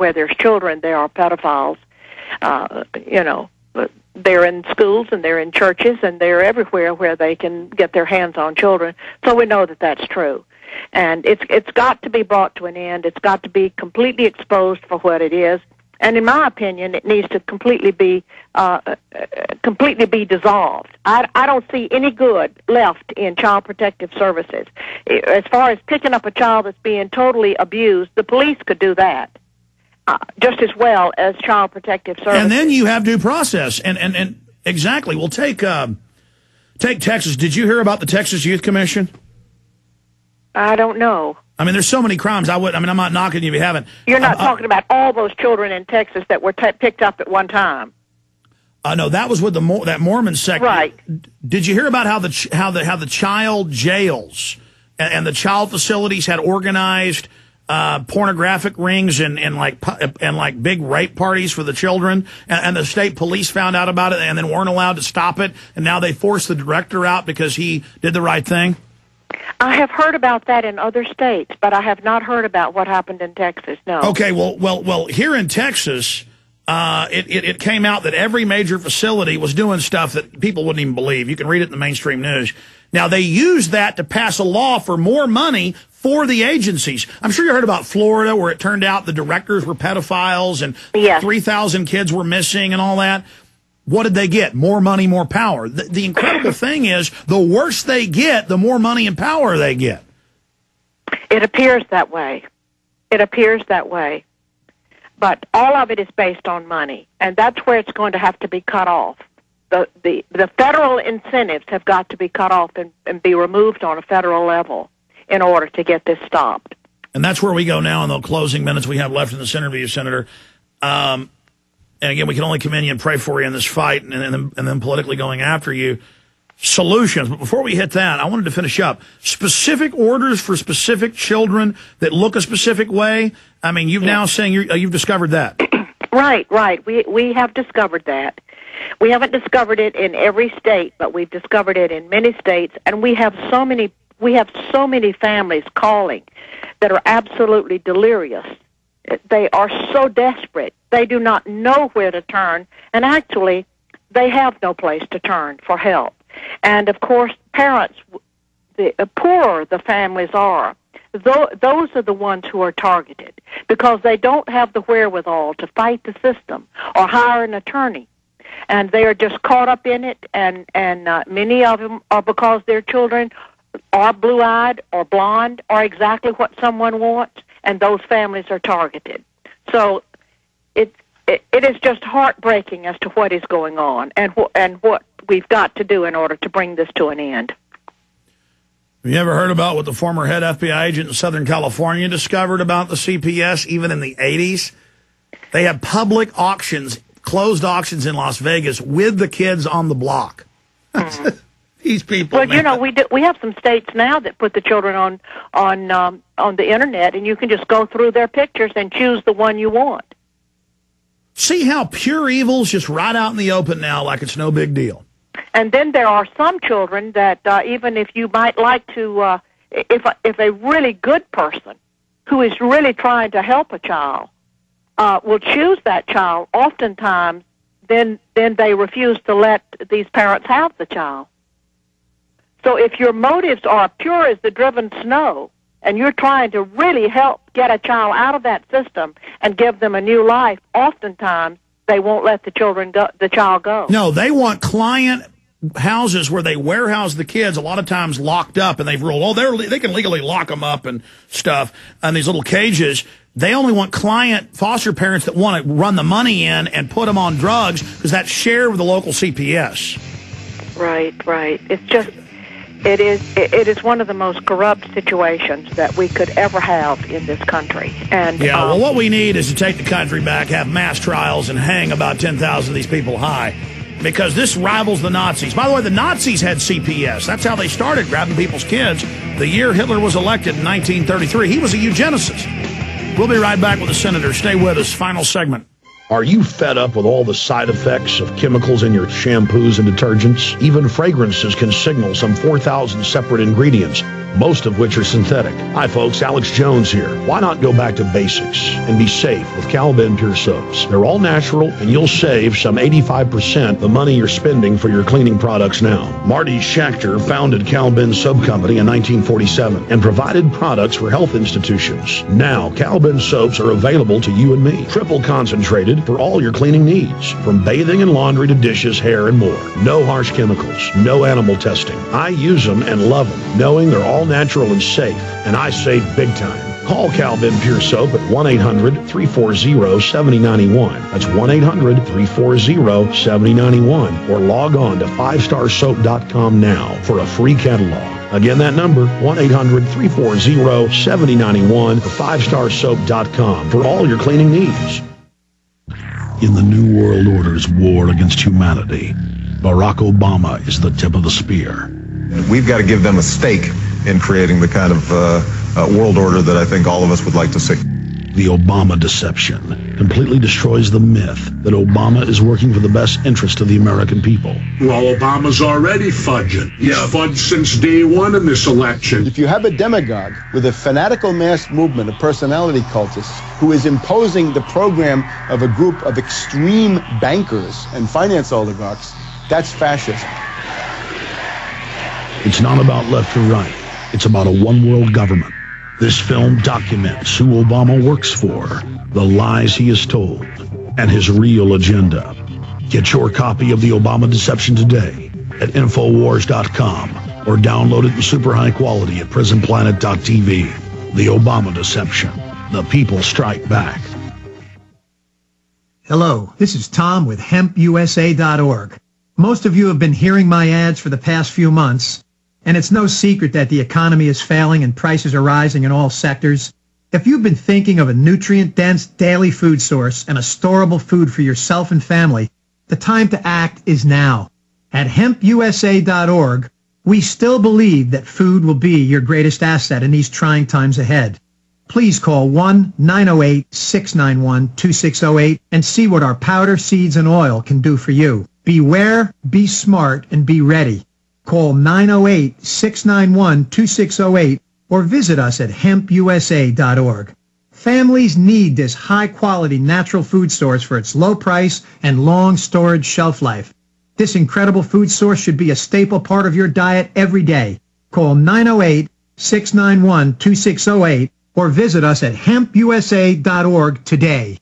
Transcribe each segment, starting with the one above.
where there's children, there are pedophiles. They're in schools and they're in churches and they're everywhere where they can get their hands on children. So we know that that's true. And it's got to be brought to an end. It's got to be completely exposed for what it is. And in my opinion, it needs to completely be dissolved. I don't see any good left in child protective services. As far as picking up a child that's being totally abused, the police could do that just as well as child protective services. And then you have due process. And exactly. Well, take Texas. Did you hear about the Texas Youth Commission? I don't know. I mean, there's so many crimes. I'm not knocking you if you haven't. You're not talking about all those children in Texas that were picked up at one time. No, that was with that Mormon sect. Right. Did you hear about how the child jails and the child facilities had organized pornographic rings and big rape parties for the children, and the state police found out about it and then weren't allowed to stop it, and now they forced the director out because he did the right thing? I have heard about that in other states, but I have not heard about what happened in Texas, no. Okay, well, here in Texas, it came out that every major facility was doing stuff that people wouldn't even believe. You can read it in the mainstream news. Now, they used that to pass a law for more money for the agencies. I'm sure you heard about Florida, where it turned out the directors were pedophiles and 3,000 kids were missing and all that. What did they get? More money, more power. The incredible thing is, the worse they get, the more money and power they get. It appears that way. It appears that way. But all of it is based on money, and that's where it's going to have to be cut off. The federal incentives have got to be cut off and be removed on a federal level in order to get this stopped. And that's where we go now in the closing minutes we have left in this interview, Senator. And again, we can only commend you and pray for you in this fight and then politically going after you. Solutions. But before we hit that, I wanted to finish up. Specific orders for specific children that look a specific way. I mean, you've now saying you've discovered that. Right. We have discovered that. We haven't discovered it in every state, but we've discovered it in many states, and we have so many families calling that are absolutely delirious. They are so desperate. They do not know where to turn, and actually, they have no place to turn for help. And, of course, parents, the poorer the families are, those are the ones who are targeted because they don't have the wherewithal to fight the system or hire an attorney. And they are just caught up in it, and many of them are because their children are blue-eyed or blonde or exactly what someone wants, and those families are targeted. So it is just heartbreaking as to what is going on and what we've got to do in order to bring this to an end. Have you ever heard about what the former head FBI agent in Southern California discovered about the CPS, even in the 80s? They had public auctions, closed auctions in Las Vegas with the kids on the block. These people. Well, you know, we have some states now that put the children on the internet, and you can just go through their pictures and choose the one you want. See how pure evil's just right out in the open now, like it's no big deal. And then there are some children that even if you might like to, if a really good person who is really trying to help a child will choose that child, oftentimes then they refuse to let these parents have the child. So if your motives are pure as the driven snow, and you're trying to really help get a child out of that system and give them a new life, oftentimes they won't let the child go. No, they want client houses where they warehouse the kids, a lot of times locked up, and they've ruled, they can legally lock them up and stuff in these little cages. They only want client foster parents that want to run the money in and put them on drugs because that's shared with the local CPS. Right. It's just... It is one of the most corrupt situations that we could ever have in this country. And well, what we need is to take the country back, have mass trials, and hang about 10,000 of these people high, because this rivals the Nazis. By the way, the Nazis had CPS. That's how they started grabbing people's kids. The year Hitler was elected in 1933, he was a eugenicist. We'll be right back with the Senator. Stay with us. Final segment. Are you fed up with all the side effects of chemicals in your shampoos and detergents? Even fragrances can signal some 4,000 separate ingredients, most of which are synthetic. Hi folks, Alex Jones here. Why not go back to basics and be safe with Cal-Ben Pure Soaps? They're all natural and you'll save some 85% the money you're spending for your cleaning products now. Marty Schaefer founded Cal-Ben Soap Company in 1947 and provided products for health institutions. Now, Cal-Ben soaps are available to you and me. Triple concentrated for all your cleaning needs, from bathing and laundry to dishes, hair, and more. No harsh chemicals, no animal testing. I use them and love them, knowing they're all natural and safe, and I save big time. Call Cal-Ben Pure Soap at 1-800-340-7091. That's 1-800-340-7091. Or log on to 5starsoap.com now for a free catalog. Again, that number, 1-800-340-7091 or 5starsoap.com for all your cleaning needs. In the New World Order's war against humanity, Barack Obama is the tip of the spear. We've got to give them a stake in creating the kind of world order that I think all of us would like to see. The Obama deception completely destroys the myth that Obama is working for the best interest of the American people. Well, Obama's already fudging. He's fudged since day one in this election. If you have a demagogue with a fanatical mass movement of personality cultists who is imposing the program of a group of extreme bankers and finance oligarchs, that's fascism. It's not about left or right. It's about a one-world government. This film documents who Obama works for, the lies he has told, and his real agenda. Get your copy of The Obama Deception today at infowars.com or download it in super high quality at prisonplanet.tv. The Obama Deception. The people strike back. Hello, this is Tom with hempusa.org. Most of you have been hearing my ads for the past few months, and it's no secret that the economy is failing and prices are rising in all sectors. If you've been thinking of a nutrient-dense daily food source and a storable food for yourself and family, the time to act is now. At hempusa.org, we still believe that food will be your greatest asset in these trying times ahead. Please call 1-908-691-2608 and see what our powder, seeds, and oil can do for you. Beware, be smart, and be ready. Call 908-691-2608 or visit us at hempusa.org. Families need this high-quality natural food source for its low price and long storage shelf life. This incredible food source should be a staple part of your diet every day. Call 908-691-2608 or visit us at hempusa.org today.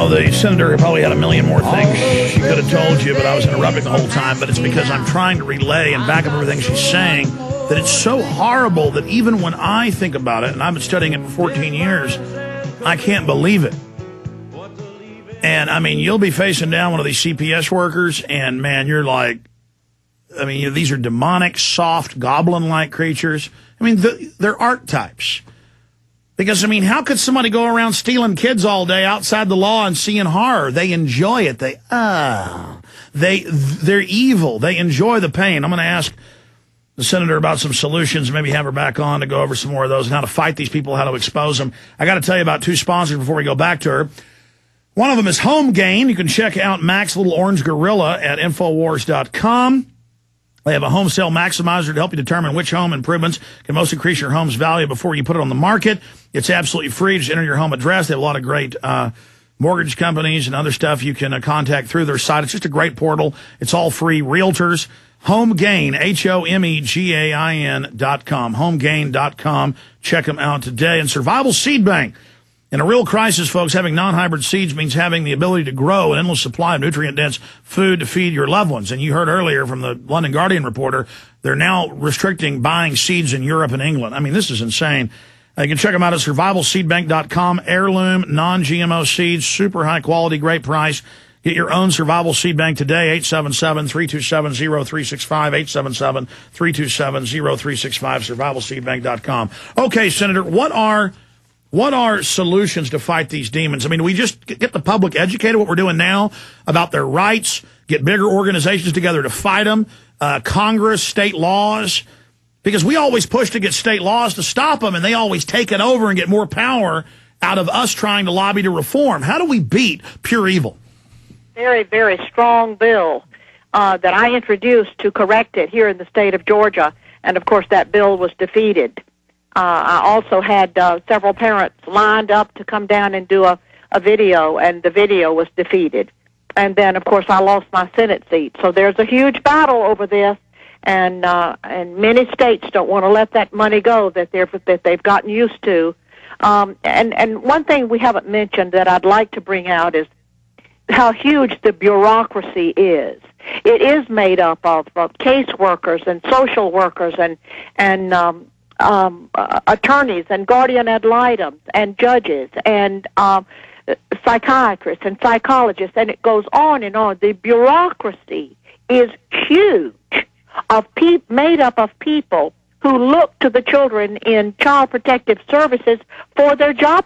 The senator probably had a million more things she could have told you, but I was interrupting the whole time. But it's because I'm trying to relay and back up everything she's saying that it's so horrible that even when I think about it, and I've been studying it for 14 years, I can't believe it. And, I mean, you'll be facing down one of these CPS workers, and, man, you're like, I mean, these are demonic, soft, goblin-like creatures. I mean, they're archetypes. Because, I mean, how could somebody go around stealing kids all day outside the law and seeing horror? They enjoy it. They're evil. They enjoy the pain. I'm going to ask the senator about some solutions, maybe have her back on to go over some more of those and how to fight these people, how to expose them. I got to tell you about two sponsors before we go back to her. One of them is Home Gain. You can check out Mac's Little Orange Gorilla at infowars.com. They have a home sale maximizer to help you determine which home improvements can most increase your home's value before you put it on the market. It's absolutely free. Just enter your home address. They have a lot of great mortgage companies and other stuff you can contact through their site. It's just a great portal. It's all free. Realtors. HomeGain, HomeGain.com. HomeGain.com. Check them out today. And Survival Seed Bank. In a real crisis, folks, having non-hybrid seeds means having the ability to grow an endless supply of nutrient-dense food to feed your loved ones. And you heard earlier from the London Guardian reporter, they're now restricting buying seeds in Europe and England. I mean, this is insane. You can check them out at survivalseedbank.com. Heirloom, non-GMO seeds, super high quality, great price. Get your own Survival Seed Bank today, 877-327-0365, 877-327-0365, survivalseedbank.com. Okay, Senator, what are What are solutions to fight these demons? I mean, we just get the public educated, what we're doing now, about their rights, get bigger organizations together to fight them, Congress, state laws, because we always push to get state laws to stop them, and they always take it over and get more power out of us trying to lobby to reform. How do we beat pure evil? Very, very strong bill that I introduced to correct it here in the state of Georgia, and of course that bill was defeated. I also had several parents lined up to come down and do a video, and the video was defeated. And then, of course, I lost my Senate seat. So there's a huge battle over this, and many states don't want to let that money go that they've gotten used to. And one thing we haven't mentioned that I'd like to bring out is how huge the bureaucracy is. It is made up of caseworkers and social workers and attorneys and guardian ad litem and judges and psychiatrists and psychologists, and it goes on and on. The bureaucracy is huge, made up of people who look to the children in Child Protective Services for their job